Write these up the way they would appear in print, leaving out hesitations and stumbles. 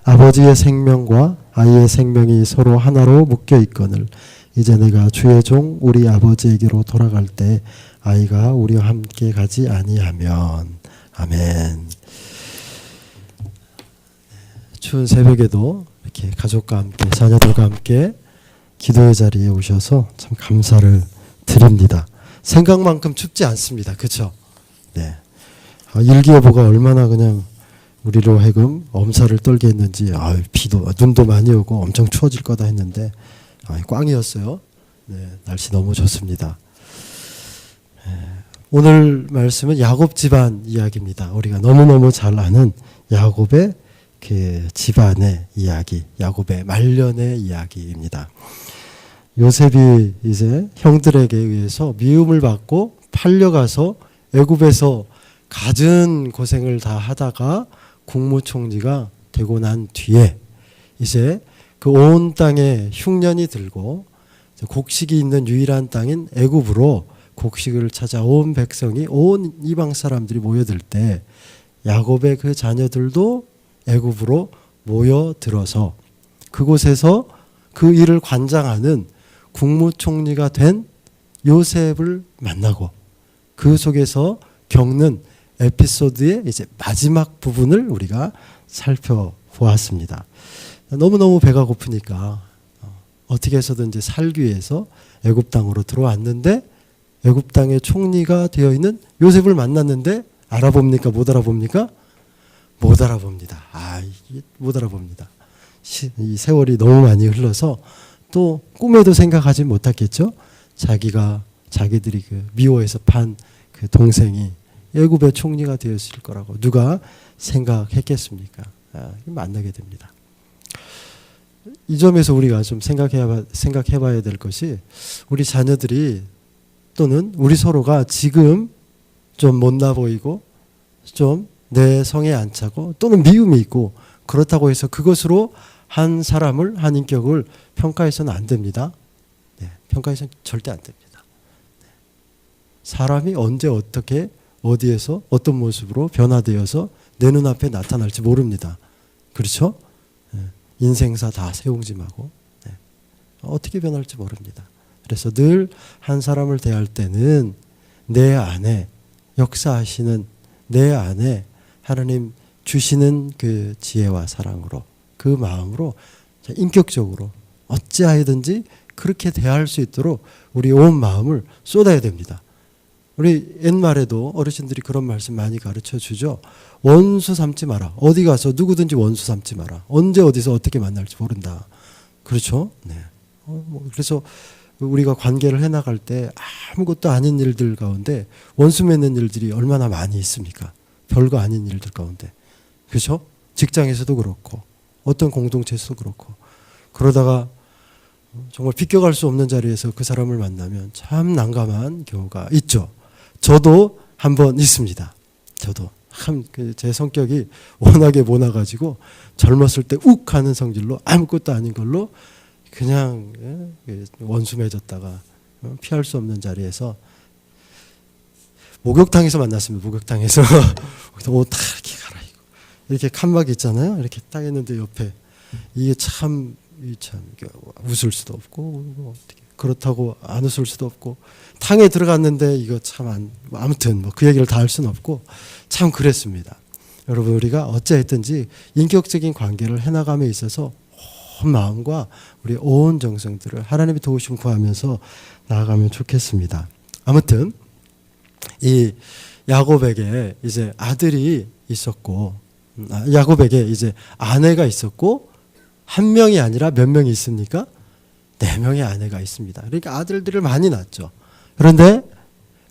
아버지의 생명과 아이의 생명이 서로 하나로 묶여 있거늘 이제 내가 주의 종 우리 아버지에게로 돌아갈 때 아이가 우리와 함께 가지 아니하면. 아멘. 추운 새벽에도 이렇게 가족과 함께 자녀들과 함께 기도의 자리에 오셔서 참 감사를 드립니다. 생각만큼 춥지 않습니다. 그렇죠? 네. 일기예보가 얼마나 그냥 우리로 하여금 엄살을 떨게 했는지 비도 눈도 많이 오고 엄청 추워질 거다 했는데 꽝이었어요. 네, 날씨 너무 좋습니다. 오늘 말씀은 야곱 집안 이야기입니다. 우리가 너무너무 잘 아는 야곱의 그 집안의 이야기, 야곱의 말년의 이야기입니다. 요셉이 이제 형들에게 의해서 미움을 받고 팔려가서 애굽에서 갖은 고생을 다 하다가 국무총리가 되고 난 뒤에 이제 그 온 땅에 흉년이 들고 곡식이 있는 유일한 땅인 애굽으로 곡식을 찾아 온 백성이 온 이방 사람들이 모여들 때 야곱의 그 자녀들도 애굽으로 모여들어서 그곳에서 그 일을 관장하는 국무총리가 된 요셉을 만나고 그 속에서 겪는 에피소드의 이제 마지막 부분을 우리가 살펴보았습니다. 너무너무 배가 고프니까 어떻게 해서든지 살기 위해서 애굽 땅으로 들어왔는데 애굽 땅의 총리가 되어 있는 요셉을 만났는데 알아봅니까? 못 알아봅니까? 못 알아봅니다. 못 알아봅니다. 이 세월이 너무 많이 흘러서 또 꿈에도 생각하지 못했겠죠. 자기들이 그 미워해서 판 그 동생이 애굽의 총리가 되었을 거라고 누가 생각했겠습니까? 만나게 됩니다. 이 점에서 우리가 좀 생각해봐야 될 것이 우리 자녀들이 또는 우리 서로가 지금 좀 못나 보이고 좀 내 성에 안 차고 또는 미움이 있고 그렇다고 해서 그것으로 한 사람을 한 인격을 평가해서는 안 됩니다. 네, 평가해서는 절대 안 됩니다. 네. 사람이 언제 어떻게 어디에서 어떤 모습으로 변화되어서 내 눈앞에 나타날지 모릅니다. 그렇죠? 네. 인생사 다 새옹짐하고 네. 어떻게 변할지 모릅니다. 그래서 늘 한 사람을 대할 때는 내 안에 역사하시는 내 안에 하나님 주시는 그 지혜와 사랑으로 그 마음으로 인격적으로 어찌하여든지 그렇게 대할 수 있도록 우리 온 마음을 쏟아야 됩니다. 우리 옛말에도 어르신들이 그런 말씀 많이 가르쳐 주죠. 원수 삼지 마라. 어디 가서 누구든지 원수 삼지 마라. 언제 어디서 어떻게 만날지 모른다. 그렇죠? 네. 그래서 우리가 관계를 해나갈 때 아무것도 아닌 일들 가운데 원수 맺는 일들이 얼마나 많이 있습니까? 별거 아닌 일들 가운데. 그렇죠? 직장에서도 그렇고 어떤 공동체에서도 그렇고 그러다가 정말 비껴갈 수 없는 자리에서 그 사람을 만나면 참 난감한 경우가 있죠. 저도 한번 있습니다. 저도 제 성격이 워낙에 모나가지고 젊었을 때 욱 하는 성질로 아무것도 아닌 걸로 그냥 원수 맺었다가 피할 수 없는 자리에서 목욕탕에서 만났습니다. 목욕탕에서 옷 다 이렇게 갈아입고 이렇게 칸막 있잖아요. 이렇게 딱 했는데 옆에 이게 참 웃을 수도 없고 그렇다고 안 웃을 수도 없고 탕에 들어갔는데 이거 참 아무튼 그 얘기를 다 할 수는 없고 참 그랬습니다. 여러분 우리가 어찌했든지 인격적인 관계를 해나감에 있어서 온 마음과 우리 온 정성들을 하나님의 도우심 구하면서 나아가면 좋겠습니다. 아무튼 이 야곱에게 이제 아들이 있었고 야곱에게 이제 아내가 있었고 한 명이 아니라 몇 명이 있습니까? 4명의 아내가 있습니다. 그러니까 아들들을 많이 낳았죠. 그런데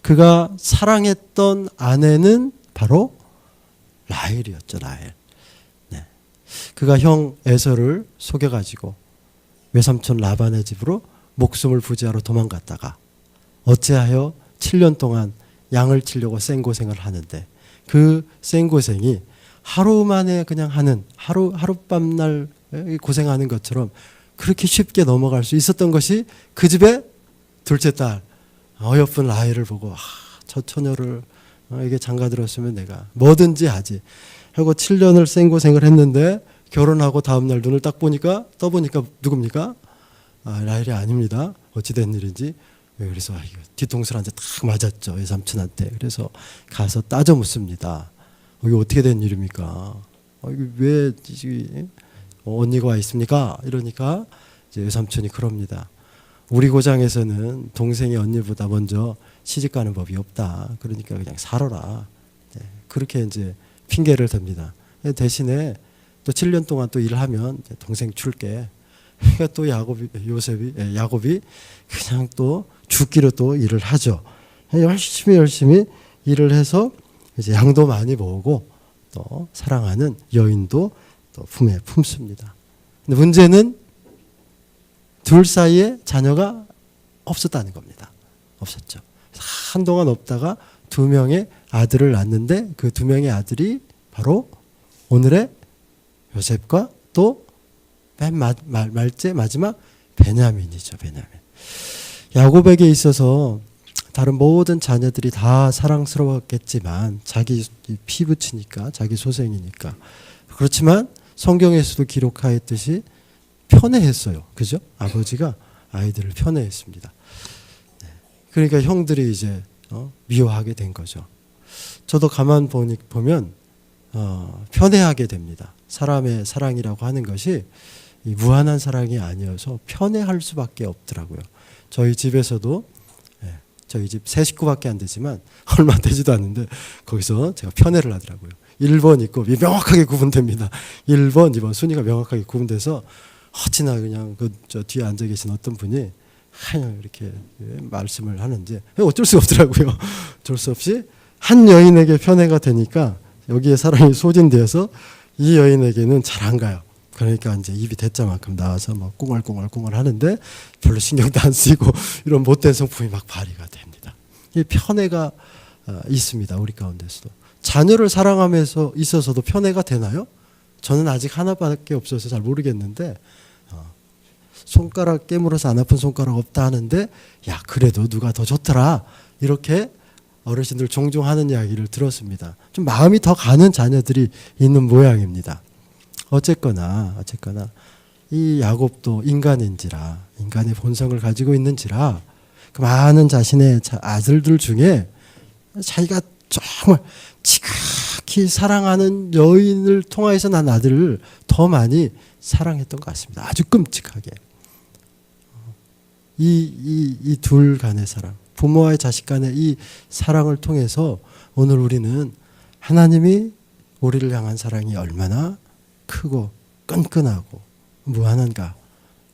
그가 사랑했던 아내는 바로 라헬이었죠. 라헬. 네. 그가 형 에서를 속여가지고 외삼촌 라반의 집으로 목숨을 부지하러 도망갔다가 어찌하여 7년 동안 양을 치려고 생고생을 하는데 그 생고생이 하루 만에 그냥 하는 하룻밤날 고생하는 것처럼 그렇게 쉽게 넘어갈 수 있었던 것이 그 집의 둘째 딸 어여쁜 라헬을 보고 저 처녀를 이게 장가들었으면 내가 뭐든지 하지 하고 7년을 생고생을 했는데 결혼하고 다음날 눈을 딱 보니까 떠보니까 누굽니까? 라헬이 아닙니다. 어찌된 일인지. 그래서 이거 뒤통수한테 딱 맞았죠. 외삼촌한테. 그래서 가서 따져 묻습니다. 이게 어떻게 된 일입니까? 이게 왜 언니가 와 있습니까? 이러니까 이제 외삼촌이 그럽니다. 우리 고장에서는 동생이 언니보다 먼저 시집 가는 법이 없다. 그러니까 그냥 살아라. 네, 그렇게 이제 핑계를 댑니다. 대신에 또 7년 동안 또 일을 하면 동생 줄게. 그러니까 또 야곱이 그냥 또 죽기로 또 일을 하죠. 열심히 일을 해서 이제 양도 많이 모으고 또 사랑하는 여인도 또 품에 품습니다. 근데 문제는 둘 사이에 자녀가 없었다는 겁니다. 없었죠. 한동안 없다가 2명의 아들을 낳는데 그 2명의 아들이 바로 오늘의 요셉과 또 맨 마지막 베냐민이죠. 베냐민. 야곱에게 있어서 다른 모든 자녀들이 다 사랑스러웠겠지만 자기 피부치니까 자기 소생이니까 그렇지만 성경에서도 기록하였듯이 편애했어요. 그죠? 아버지가 아이들을 편애했습니다. 그러니까 형들이 이제 미워하게 된 거죠. 저도 가만 보면 편애하게 됩니다. 사람의 사랑이라고 하는 것이 이 무한한 사랑이 아니어서 편애할 수밖에 없더라고요. 저희 집에서도 저희 집 3식구밖에 안 되지만 얼마 되지도 않는데 거기서 제가 편애를 하더라고요. 1번 있고 명확하게 구분됩니다. 1번, 2번 순위가 명확하게 구분돼서 어찌나 그냥 저 뒤에 앉아 계신 어떤 분이 그냥 이렇게 말씀을 하는지 어쩔 수 없더라고요. 어쩔 수 없이 한 여인에게 편애가 되니까 여기에 사랑이 소진되어서 이 여인에게는 잘 안 가요. 그러니까 이제 입이 대자만큼 나와서 막 꿍얼꿍얼 하는데 별로 신경도 안 쓰이고 이런 못된 성품이 막 발휘가 됩니다. 이 편애가 있습니다. 우리 가운데서도. 자녀를 사랑하면서 있어서도 편애가 되나요? 저는 아직 하나밖에 없어서 잘 모르겠는데 손가락 깨물어서 안 아픈 손가락 없다 하는데 야 그래도 누가 더 좋더라 이렇게 어르신들 종종 하는 이야기를 들었습니다. 좀 마음이 더 가는 자녀들이 있는 모양입니다. 어쨌거나 이 야곱도 인간인지라 인간의 본성을 가지고 있는지라 그 많은 자신의 아들들 중에 자기가 정말 지극히 사랑하는 여인을 통하여서 난 아들을 더 많이 사랑했던 것 같습니다. 아주 끔찍하게. 이 둘 간의 사랑, 부모와의 자식 간의 이 사랑을 통해서 오늘 우리는 하나님이 우리를 향한 사랑이 얼마나 크고 끈끈하고 무한한가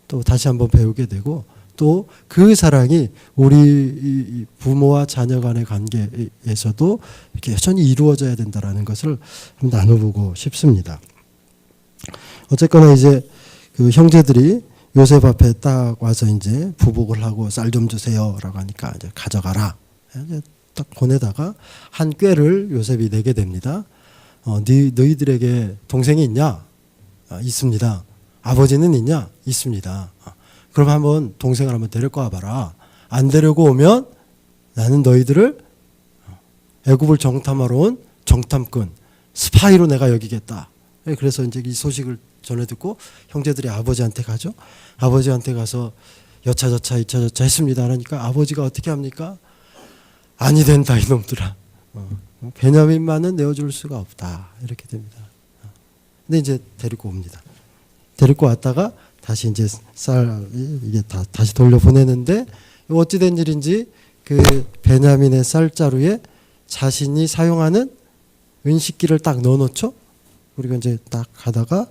또 다시 한번 배우게 되고 또 그 사랑이 우리 부모와 자녀 간의 관계에서도 이렇게 여전히 이루어져야 된다는 것을 한번 나눠보고 싶습니다. 어쨌거나 이제 그 형제들이 요셉 앞에 딱 와서 이제 부복을 하고 쌀 좀 주세요라고 하니까 이제 가져가라. 이제 딱 보내다가 한 꾀를 요셉이 내게 됩니다. 너희들에게 동생이 있냐? 있습니다. 아버지는 있냐? 있습니다. 그럼 한번 동생을 한번 데리고 와봐라. 안 데리고 오면 나는 너희들을 애굽을 정탐하러 온 정탐꾼 스파이로 내가 여기겠다. 그래서 이제 이 소식을 전해 듣고 형제들이 아버지한테 가죠. 아버지한테 가서 여차저차 이차저차 했습니다. 그러니까 아버지가 어떻게 합니까? 아니 된다 이놈들아. 베냐민만은 내어줄 수가 없다. 이렇게 됩니다. 근데 이제 데리고 옵니다. 데리고 왔다가 다시 이제 이게 다시 돌려보내는데 어찌된 일인지 그 베냐민의 쌀자루에 자신이 사용하는 은식기를 딱 넣어놓죠. 우리가 이제 딱 가다가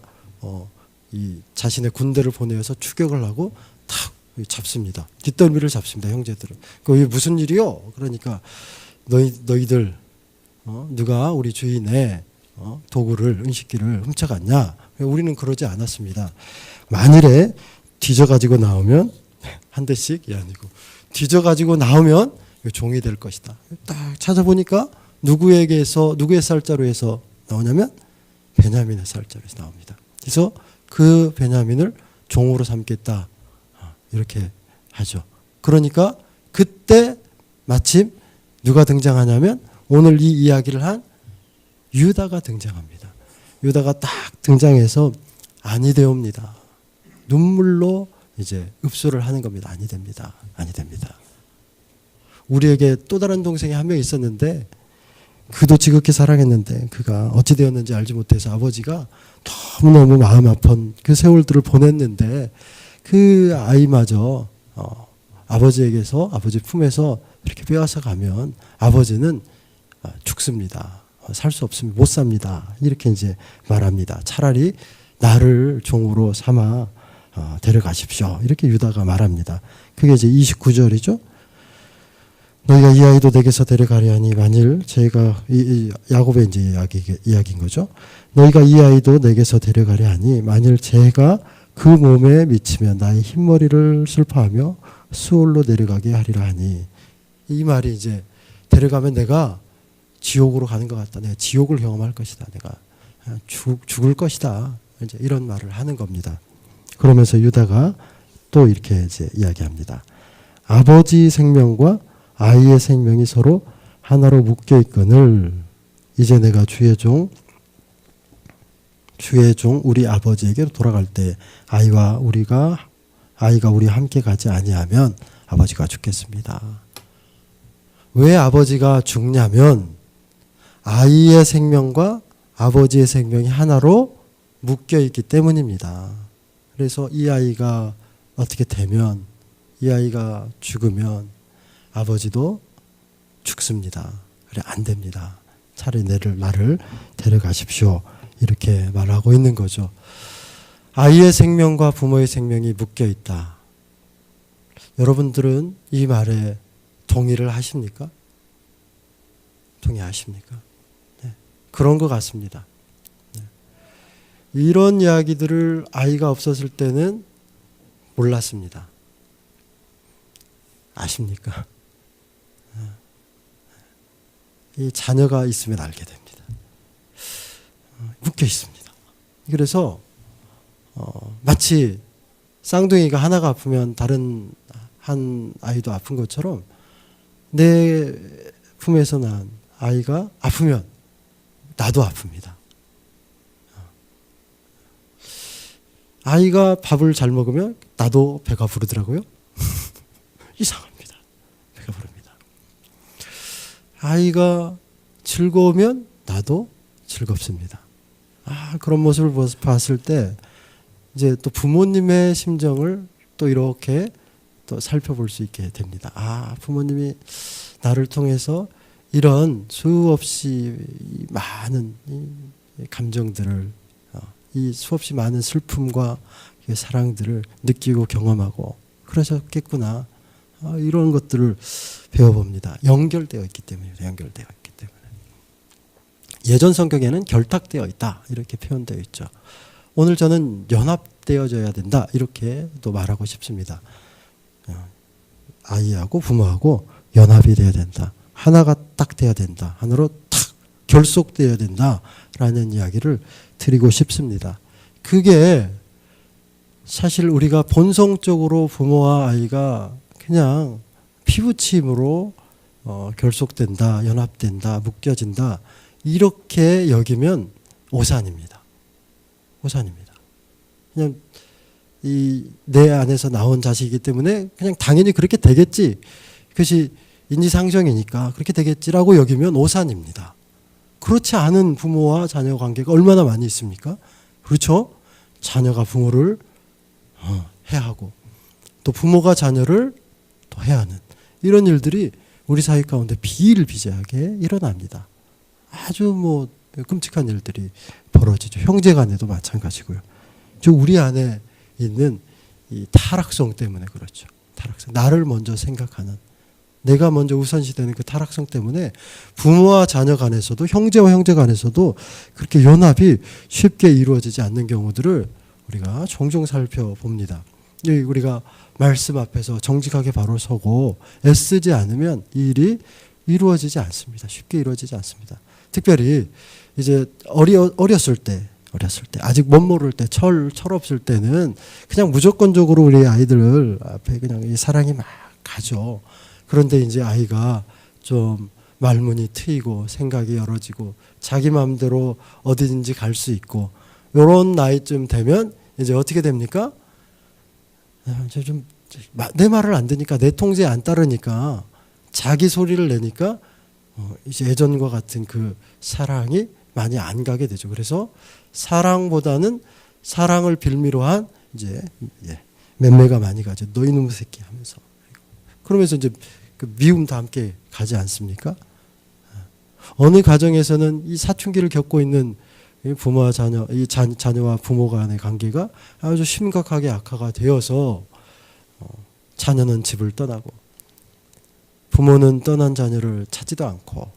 이 자신의 군대를 보내서 추격을 하고 탁 잡습니다. 뒷덜미를 잡습니다. 형제들은. 이게 무슨 일이요? 그러니까 너희들 누가 우리 주인의 도구를 은식기를 훔쳐갔냐? 우리는 그러지 않았습니다. 만일에 뒤져가지고 나오면 한 대씩이 아니고 뒤져가지고 나오면 종이 될 것이다. 딱 찾아보니까 누구의 쌀자루에서 나오냐면 베냐민의 쌀자루에서 나옵니다. 그래서 그 베냐민을 종으로 삼겠다 이렇게 하죠. 그러니까 그때 마침 누가 등장하냐면 오늘 이 이야기를 한 유다가 등장합니다. 유다가 딱 등장해서 아니 되옵니다. 눈물로 이제 읍소를 하는 겁니다. 아니 됩니다. 아니 됩니다. 우리에게 또 다른 동생이 한 명 있었는데 그도 지극히 사랑했는데 그가 어찌 되었는지 알지 못해서 아버지가 너무너무 마음 아픈 그 세월들을 보냈는데 그 아이마저 아버지에게서 아버지 품에서 이렇게 빼앗아 가면 아버지는 죽습니다. 살 수 없습니다. 못 삽니다. 이렇게 이제 말합니다. 차라리 나를 종으로 삼아 데려가십시오. 이렇게 유다가 말합니다. 그게 이제 29절이죠. 너희가 이 아이도 내게서 데려가려 하니 만일 제가 야곱의 이제 이야기인 거죠. 너희가 이 아이도 내게서 데려가려 하니 만일 제가 그 몸에 미치면 나의 흰머리를 슬퍼하며 수올로 내려가게 하리라 하니 이 말이 이제 데려가면 내가 지옥으로 가는 것 같다. 내가 지옥을 경험할 것이다. 내가 죽을 것이다. 이제 이런 말을 하는 겁니다. 그러면서 유다가 또 이렇게 이제 이야기합니다. 아버지 생명과 아이의 생명이 서로 하나로 묶여 있거늘 이제 내가 주의 종 우리 아버지에게 돌아갈 때 아이가 우리와 함께 가지 아니하면 아버지가 죽겠습니다. 왜 아버지가 죽냐면 아이의 생명과 아버지의 생명이 하나로 묶여 있기 때문입니다. 그래서 이 아이가 어떻게 되면 이 아이가 죽으면 아버지도 죽습니다. 그래 안 됩니다. 차라리 나를 데려가십시오. 이렇게 말하고 있는 거죠. 아이의 생명과 부모의 생명이 묶여 있다. 여러분들은 이 말에 동의를 하십니까? 동의하십니까? 네. 그런 것 같습니다. 네. 이런 이야기들을 아이가 없었을 때는 몰랐습니다. 아십니까? 이 자녀가 있으면 알게 됩니다. 묶여 있습니다. 그래서 마치 쌍둥이가 하나가 아프면 다른 한 아이도 아픈 것처럼 내 품에서 난 아이가 아프면 나도 아픕니다. 아이가 밥을 잘 먹으면 나도 배가 부르더라고요. 이상합니다. 배가 부릅니다. 아이가 즐거우면 나도 즐겁습니다. 그런 모습을 봤을 때 이제 또 부모님의 심정을 또 이렇게 또 살펴볼 수 있게 됩니다. 부모님이 나를 통해서 이런 수없이 많은 감정들을 이 수없이 많은 슬픔과 사랑들을 느끼고 경험하고 그러셨겠구나. 이런 것들을 배워봅니다. 연결되어 있기 때문입니다. 연결되어 있기 때문에. 예전 성경에는 결탁되어 있다 이렇게 표현되어 있죠. 오늘 저는 연합되어져야 된다 이렇게 또 말하고 싶습니다. 아이하고 부모하고 연합이 되어야 된다. 하나가 딱 돼야 된다. 하나로 탁 결속되어야 된다라는 이야기를 드리고 싶습니다. 그게 사실 우리가 본성적으로 부모와 아이가 그냥 피부침으로 결속된다, 연합된다, 묶여진다 이렇게 여기면 오산입니다. 오산입니다. 그냥 내 안에서 나온 자식이기 때문에 그냥 당연히 그렇게 되겠지. 그것이 인지상정이니까 그렇게 되겠지라고 여기면 오산입니다. 그렇지 않은 부모와 자녀 관계가 얼마나 많이 있습니까? 그렇죠? 자녀가 부모를 해야 하고 또 부모가 자녀를 또 해야 하는 이런 일들이 우리 사회 가운데 비일비재하게 일어납니다. 아주 끔찍한 일들이 벌어지죠. 형제 간에도 마찬가지고요. 우리 안에 있는 이 타락성 때문에 그렇죠. 타락성. 나를 먼저 생각하는 내가 먼저 우선시되는 그 타락성 때문에 부모와 자녀 간에서도 형제와 형제 간에서도 그렇게 연합이 쉽게 이루어지지 않는 경우들을 우리가 종종 살펴봅니다. 우리가 말씀 앞에서 정직하게 바로 서고 애쓰지 않으면 이 일이 이루어지지 않습니다. 쉽게 이루어지지 않습니다. 특별히 이제 어렸을 때 아직 못 모를 때 철없을 때는 그냥 무조건적으로 우리 아이들 앞에 그냥 이 사랑이 막 가죠. 그런데 이제 아이가 좀 말문이 트이고 생각이 열어지고 자기 마음대로 어디든지 갈 수 있고 요런 나이쯤 되면 이제 어떻게 됩니까? 이제 좀 내 말을 안 듣니까, 내 통제에 안 따르니까, 자기 소리를 내니까 이제 예전과 같은 그 사랑이 많이 안 가게 되죠. 그래서 사랑보다는 사랑을 빌미로 한 이제 맴매가 많이 가죠. 너 이놈의 새끼 하면서. 그러면서 이제 그 미움도 함께 가지 않습니까? 어느 가정에서는 이 사춘기를 겪고 있는 부모와 자녀, 이 자녀와 부모 간의 관계가 아주 심각하게 악화가 되어서 자녀는 집을 떠나고 부모는 떠난 자녀를 찾지도 않고,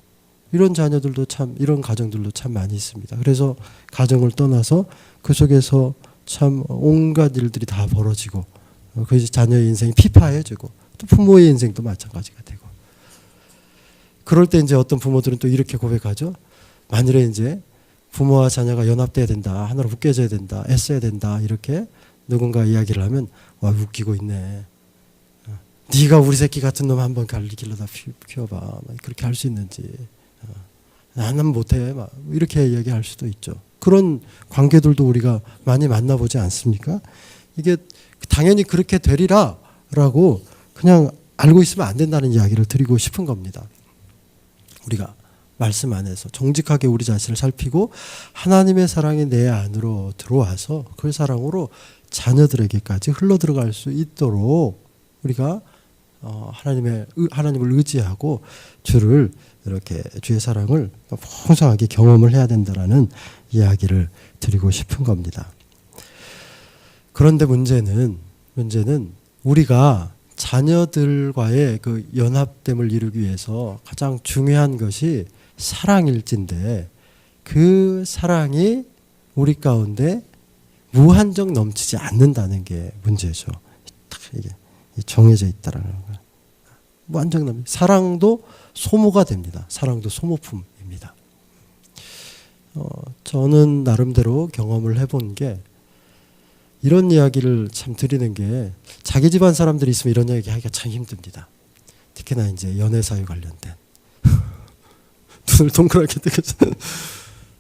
이런 자녀들도 참, 이런 가정들도 참 많이 있습니다. 그래서 가정을 떠나서 그 속에서 참 온갖 일들이 다 벌어지고, 그 자녀의 인생이 피파해지고, 또 부모의 인생도 마찬가지가 되고. 그럴 때 이제 어떤 부모들은 또 이렇게 고백하죠. 만일에 이제 부모와 자녀가 연합돼야 된다, 하나로 묶여져야 된다, 애써야 된다, 이렇게 누군가 이야기를 하면, 와, 웃기고 있네. 네가 우리 새끼 같은 놈 한번 갈리길러다 피워봐. 그렇게 할 수 있는지. 나는 못해. 막 이렇게 이야기할 수도 있죠. 그런 관계들도 우리가 많이 만나보지 않습니까? 이게 당연히 그렇게 되리라라고 그냥 알고 있으면 안 된다는 이야기를 드리고 싶은 겁니다. 우리가 말씀 안에서 정직하게 우리 자신을 살피고 하나님의 사랑이 내 안으로 들어와서 그 사랑으로 자녀들에게까지 흘러들어갈 수 있도록 우리가 하나님을 의지하고 이렇게 주의 사랑을 풍성하게 경험을 해야 된다라는 이야기를 드리고 싶은 겁니다. 그런데 문제는 우리가 자녀들과의 그 연합됨을 이루기 위해서 가장 중요한 것이 사랑일진데, 그 사랑이 우리 가운데 무한정 넘치지 않는다는 게 문제죠. 딱 이게 정해져 있다라는 거예요. 무한정 넘치. 사랑도 소모가 됩니다. 사랑도 소모품입니다. 저는 나름대로 경험을 해본 게, 이런 이야기를 참 드리는 게, 자기 집안 사람들이 있으면 이런 이야기 하기가 참 힘듭니다. 특히나 이제 연애사회 관련된. 눈을 동그랗게 뜨겠어.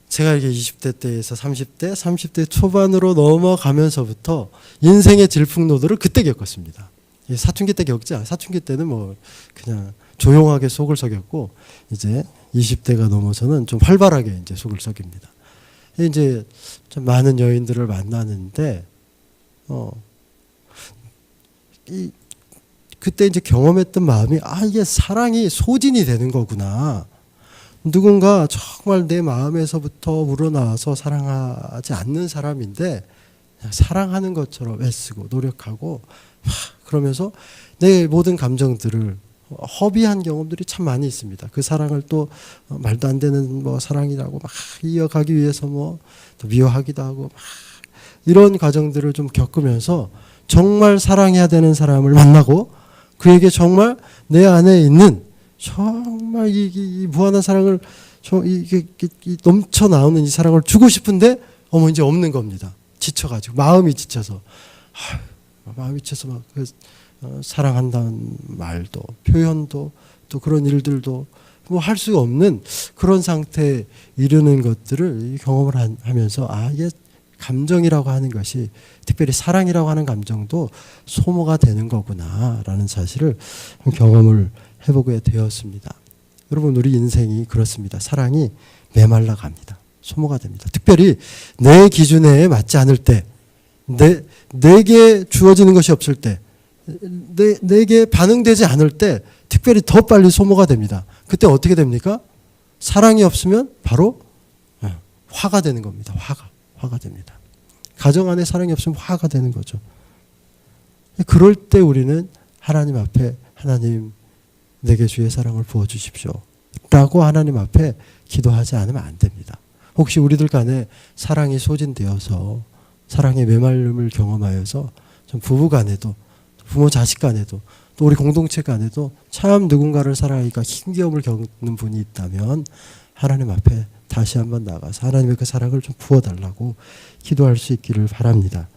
제가 이게 20대 때에서 30대 초반으로 넘어가면서부터 인생의 질풍노도를 그때 겪었습니다. 사춘기 때 겪지 않아요. 사춘기 때는 뭐 그냥 조용하게 속을 썩였고, 이제 20대가 넘어서는 좀 활발하게 이제 속을 썩입니다. 이제 좀 많은 여인들을 만나는데, 그때 이제 경험했던 마음이, 이게 사랑이 소진이 되는 거구나. 누군가 정말 내 마음에서부터 우러나와서 사랑하지 않는 사람인데 그냥 사랑하는 것처럼 애쓰고 노력하고 그러면서 내 모든 감정들을 허비한 경험들이 참 많이 있습니다. 그 사랑을 또 말도 안 되는 뭐 사랑이라고 막 이어가기 위해서 뭐 또 미워하기도 하고 막 이런 과정들을 좀 겪으면서 정말 사랑해야 되는 사람을 만나고, 그에게 정말 내 안에 있는 정말 이 무한한 사랑을 이게 넘쳐 나오는 이 사랑을 주고 싶은데 이제 없는 겁니다. 지쳐가지고 마음이 지쳐서 막 사랑한다는 말도 표현도 또 그런 일들도 뭐 할 수 없는 그런 상태에 이르는 것들을 경험을 하면서 이게 감정이라고 하는 것이, 특별히 사랑이라고 하는 감정도 소모가 되는 거구나라는 사실을 경험을 해보게 되었습니다. 여러분, 우리 인생이 그렇습니다. 사랑이 메말라 갑니다. 소모가 됩니다. 특별히 내 기준에 맞지 않을 때, 내게 주어지는 것이 없을 때, 내게 반응되지 않을 때 특별히 더 빨리 소모가 됩니다. 그때 어떻게 됩니까? 사랑이 없으면 바로 화가 되는 겁니다. 화가 됩니다. 가정 안에 사랑이 없으면 화가 되는 거죠. 그럴 때 우리는 하나님 앞에, 하나님 내게 주의 사랑을 부어주십시오 라고 하나님 앞에 기도하지 않으면 안 됩니다. 혹시 우리들 간에 사랑이 소진되어서 사랑의 메말름을 경험하여서 좀 부부 간에도, 부모 자식 간에도, 또 우리 공동체 간에도 참 누군가를 사랑하기가 힘겨움을 겪는 분이 있다면 하나님 앞에 다시 한번 나가서 하나님의 그 사랑을 좀 부어달라고 기도할 수 있기를 바랍니다.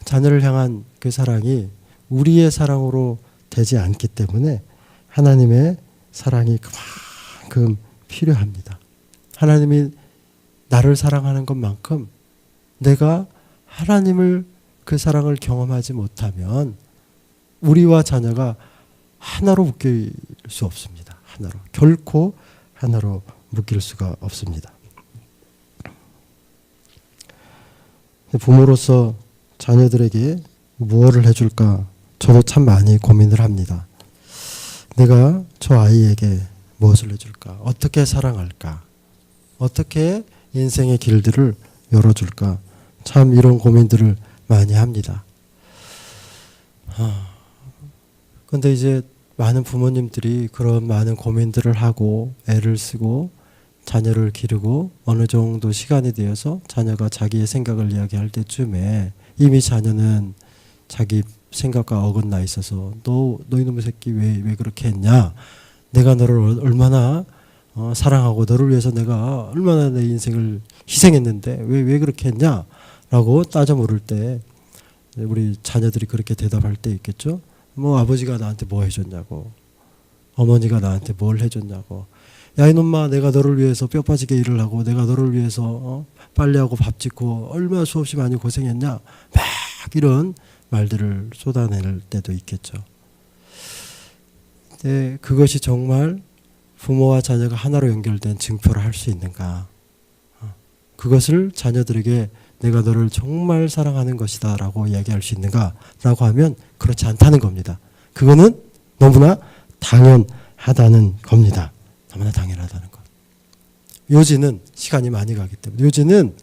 자녀를 향한 그 사랑이 우리의 사랑으로 되지 않기 때문에 하나님의 사랑이 그만큼 필요합니다. 하나님이 나를 사랑하는 것만큼 내가 하나님을 그 사랑을 경험하지 못하면 우리와 자녀가 하나로 묶일 수 없습니다. 하나로. 결코 하나로 묶일 수가 없습니다. 부모로서 자녀들에게 무엇을 해줄까 저도 참 많이 고민을 합니다. 내가 저 아이에게 무엇을 해줄까? 어떻게 사랑할까? 어떻게 인생의 길들을 열어줄까? 참 이런 고민들을 많이 합니다. 근데 이제 많은 부모님들이 그런 많은 고민들을 하고 애를 쓰고 자녀를 기르고 어느 정도 시간이 되어서 자녀가 자기의 생각을 이야기할 때쯤에 이미 자녀는 자기 생각과 어긋나 있어서 너 이놈의 새끼 왜 그렇게 했냐? 내가 너를 얼마나 사랑하고 너를 위해서 내가 얼마나 내 인생을 희생했는데 왜 그렇게 했냐? 라고 따져 물을 때 우리 자녀들이 그렇게 대답할 때 있겠죠. 뭐 아버지가 나한테 뭐 해줬냐고, 어머니가 나한테 뭘 해줬냐고, 야 이놈아 내가 너를 위해서 뼈 빠지게 일을 하고 내가 너를 위해서 빨래하고 밥 짓고 얼마나 수없이 많이 고생했냐, 막 이런 말들을 쏟아낼 때도 있겠죠. 근데 그것이 정말 부모와 자녀가 하나로 연결된 증표를 할 수 있는가? 그것을 자녀들에게 내가 너를 정말 사랑하는 것이다 라고 이야기할 수 있는가? 라고 하면 그렇지 않다는 겁니다. 그거는 너무나 당연하다는 겁니다. 너무나 당연하다는 것. 요지는 시간이 많이 가기 때문에 요지는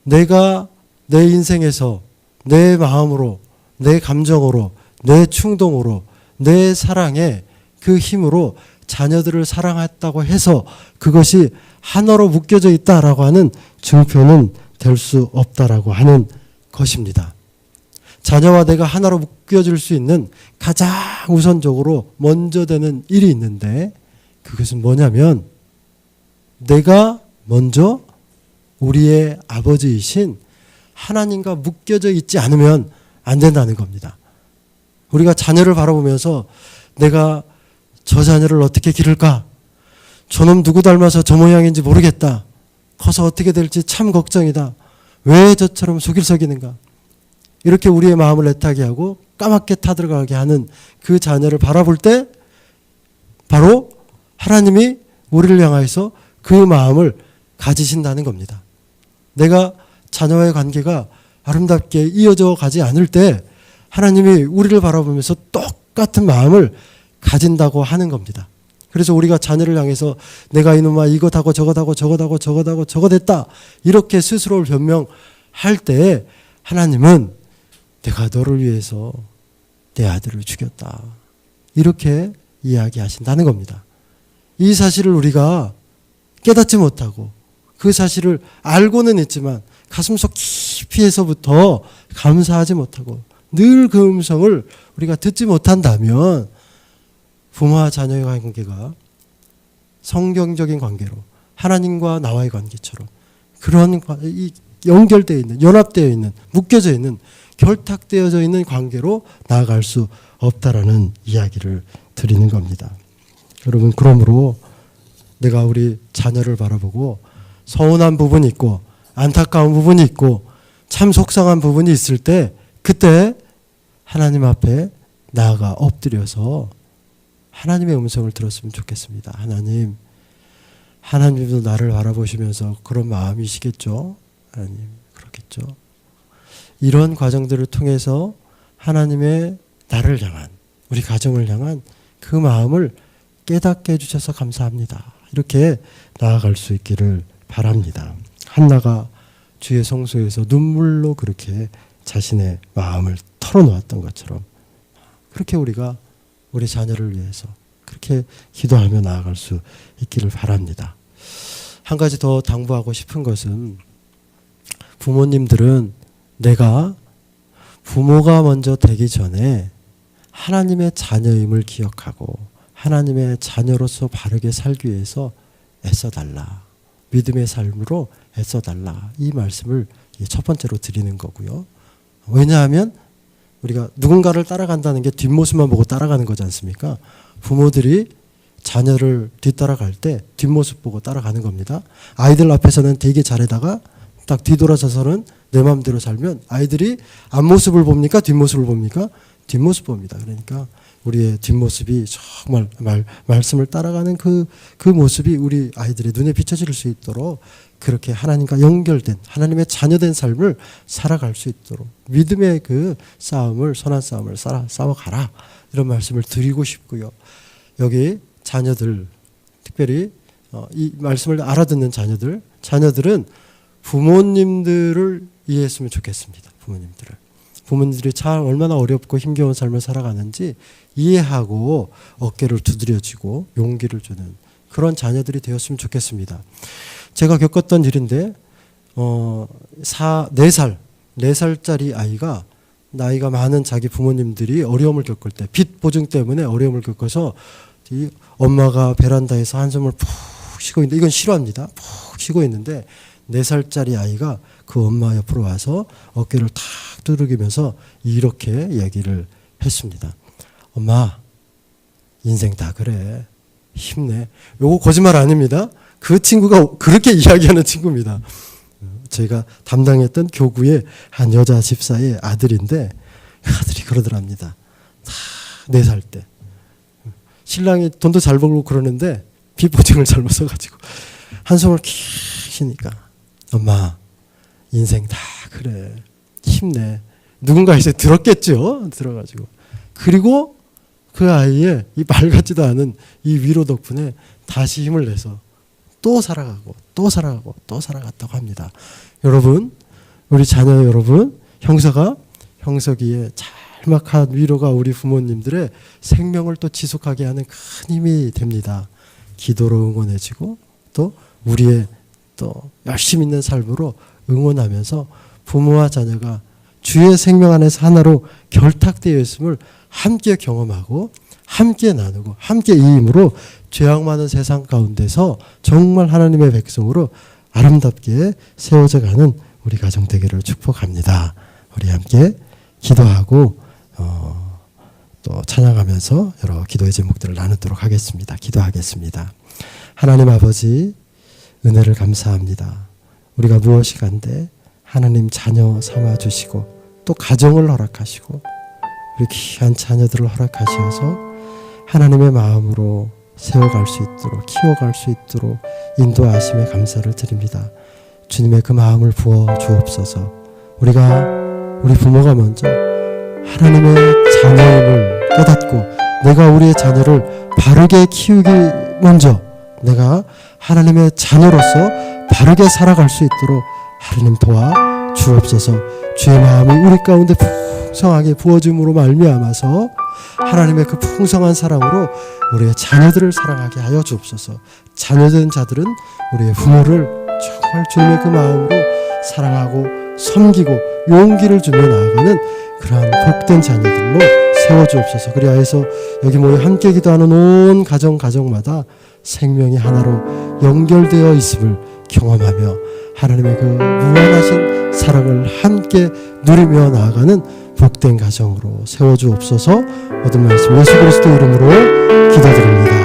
내가 내 인생에서 내 마음으로, 내 감정으로, 내 충동으로, 내 사랑에 그 힘으로 자녀들을 사랑했다고 해서 그것이 하나로 묶여져 있다라고 하는 증표는 될 수 없다라고 하는 것입니다. 자녀와 내가 하나로 묶여질 수 있는 가장 우선적으로 먼저 되는 일이 있는데 그것은 뭐냐면 내가 먼저 우리의 아버지이신 하나님과 묶여져 있지 않으면 안 된다는 겁니다. 우리가 자녀를 바라보면서 내가 저 자녀를 어떻게 기를까? 저놈 누구 닮아서 저 모양인지 모르겠다. 커서 어떻게 될지 참 걱정이다. 왜 저처럼 속일썩이는가? 이렇게 우리의 마음을 애타게 하고 까맣게 타들어가게 하는 그 자녀를 바라볼 때 바로 하나님이 우리를 향하여서 그 마음을 가지신다는 겁니다. 내가 자녀와의 관계가 아름답게 이어져 가지 않을 때 하나님이 우리를 바라보면서 똑같은 마음을 가진다고 하는 겁니다. 그래서 우리가 자녀를 향해서 내가 이놈아 이것하고 저것하고 저것하고 저것하고 저것했다 이렇게 스스로를 변명할 때 하나님은 내가 너를 위해서 내 아들을 죽였다 이렇게 이야기하신다는 겁니다. 이 사실을 우리가 깨닫지 못하고 그 사실을 알고는 있지만 가슴속 깊이에서부터 감사하지 못하고 늘 그 음성을 우리가 듣지 못한다면 부모와 자녀의 관계가 성경적인 관계로 하나님과 나와의 관계처럼 그런 연결되어 있는, 연합되어 있는, 묶여져 있는, 결탁되어져 있는 관계로 나아갈 수 없다라는 이야기를 드리는 겁니다. 여러분, 그러므로 내가 우리 자녀를 바라보고 서운한 부분이 있고 안타까운 부분이 있고 참 속상한 부분이 있을 때 그때 하나님 앞에 나아가 엎드려서 하나님의 음성을 들었으면 좋겠습니다. 하나님도 나를 바라보시면서 그런 마음이시겠죠? 하나님, 그렇겠죠? 이런 과정들을 통해서 하나님의 나를 향한, 우리 가정을 향한 그 마음을 깨닫게 해주셔서 감사합니다. 이렇게 나아갈 수 있기를 바랍니다. 한나가 주의 성소에서 눈물로 그렇게 자신의 마음을 털어놓았던 것처럼 그렇게 우리가 우리 자녀를 위해서 그렇게 기도하며 나아갈 수 있기를 바랍니다. 한 가지 더 당부하고 싶은 것은 부모님들은 내가 부모가 먼저 되기 전에 하나님의 자녀임을 기억하고 하나님의 자녀로서 바르게 살기 위해서 애써달라. 믿음의 삶으로 애써달라. 이 말씀을 첫 번째로 드리는 거고요. 왜냐하면 우리가 누군가를 따라간다는 게 뒷모습만 보고 따라가는 거지 않습니까? 부모들이 자녀를 뒤따라갈 때 뒷모습 보고 따라가는 겁니다. 아이들 앞에서는 되게 잘하다가 딱 뒤돌아서서는 내 마음대로 살면 아이들이 앞모습을 봅니까? 뒷모습을 봅니까? 뒷모습 봅니다. 그러니까 우리의 뒷모습이 정말 말씀을 따라가는 그 모습이 우리 아이들의 눈에 비춰질 수 있도록 그렇게 하나님과 연결된 하나님의 자녀된 삶을 살아갈 수 있도록 믿음의 그 싸움을 선한 싸움을 싸워가라 이런 말씀을 드리고 싶고요. 여기 자녀들 특별히 이 말씀을 알아듣는 자녀들은 부모님들을 이해했으면 좋겠습니다. 부모님들이 참 얼마나 어렵고 힘겨운 삶을 살아가는지 이해하고 어깨를 두드려주고 용기를 주는 그런 자녀들이 되었으면 좋겠습니다. 제가 겪었던 일인데 4살짜리 아이가 나이가 많은 자기 부모님들이 어려움을 겪을 때 빚 보증 때문에 어려움을 겪어서 이 엄마가 베란다에서 한숨을 푹 쉬고 있는데 이건 싫어합니다. 푹 쉬고 있는데 4살짜리 아이가 그 엄마 옆으로 와서 어깨를 탁 두드리면서 이렇게 얘기를 했습니다. 엄마, 인생 다 그래. 힘내. 요거 거짓말 아닙니다. 그 친구가 그렇게 이야기하는 친구입니다. 제가 담당했던 교구의 한 여자 집사의 아들인데 아들이 그러더랍니다. 다 4살 때. 신랑이 돈도 잘 벌고 그러는데 빚 보증을 잘못 써가지고 한숨을 키 쉬니까 엄마 인생 다 그래 힘내. 누군가 이제 들었겠죠. 들어가지고 그리고 그 아이의 이 말 같지도 않은 이 위로 덕분에 다시 힘을 내서 또 살아가고 또 살아가고 또 살아갔다고 합니다. 여러분, 우리 자녀 여러분, 형석이의 짤막한 위로가 우리 부모님들의 생명을 또 지속하게 하는 큰 힘이 됩니다. 기도로 응원해주고 또 우리의 또 열심히 있는 삶으로 응원하면서 부모와 자녀가 주의 생명 안에서 하나로 결탁되어 있음을 함께 경험하고 함께 나누고 함께 이 힘으로 죄악 많은 세상 가운데서 정말 하나님의 백성으로 아름답게 세워져 가는 우리 가정 되기를 축복합니다. 우리 함께 기도하고 또 찬양하면서 여러 기도의 제목들을 나누도록 하겠습니다. 기도하겠습니다. 하나님 아버지 은혜를 감사합니다. 우리가 무엇이 간데 하나님 자녀 삼아주시고 또 가정을 허락하시고 우리 귀한 자녀들을 허락하셔서 하나님의 마음으로 세워갈 수 있도록 키워갈 수 있도록 인도하심에 감사를 드립니다. 주님의 그 마음을 부어 주옵소서. 우리 부모가 먼저 하나님의 자녀임을 깨닫고 내가 우리의 자녀를 바르게 키우기 먼저 내가 하나님의 자녀로서 바르게 살아갈 수 있도록 하나님 도와 주옵소서. 주의 마음이 우리 가운데 풍성하게 부어짐으로 말미암아서 하나님의 그 풍성한 사랑으로 우리의 자녀들을 사랑하게 하여 주옵소서. 자녀된 자들은 우리의 부모를 정말 주님의 그 마음으로 사랑하고 섬기고 용기를 주며 나아가는 그러한 복된 자녀들로 세워주옵소서. 그리하여서 여기 모여 함께 기도하는 온 가정마다 생명이 하나로 연결되어 있음을 경험하며 하나님의 그 무한하신 사랑을 함께 누리며 나아가는 복된 가정으로 세워주옵소서. 모든 말씀 예수 그리스도 이름으로 기도드립니다.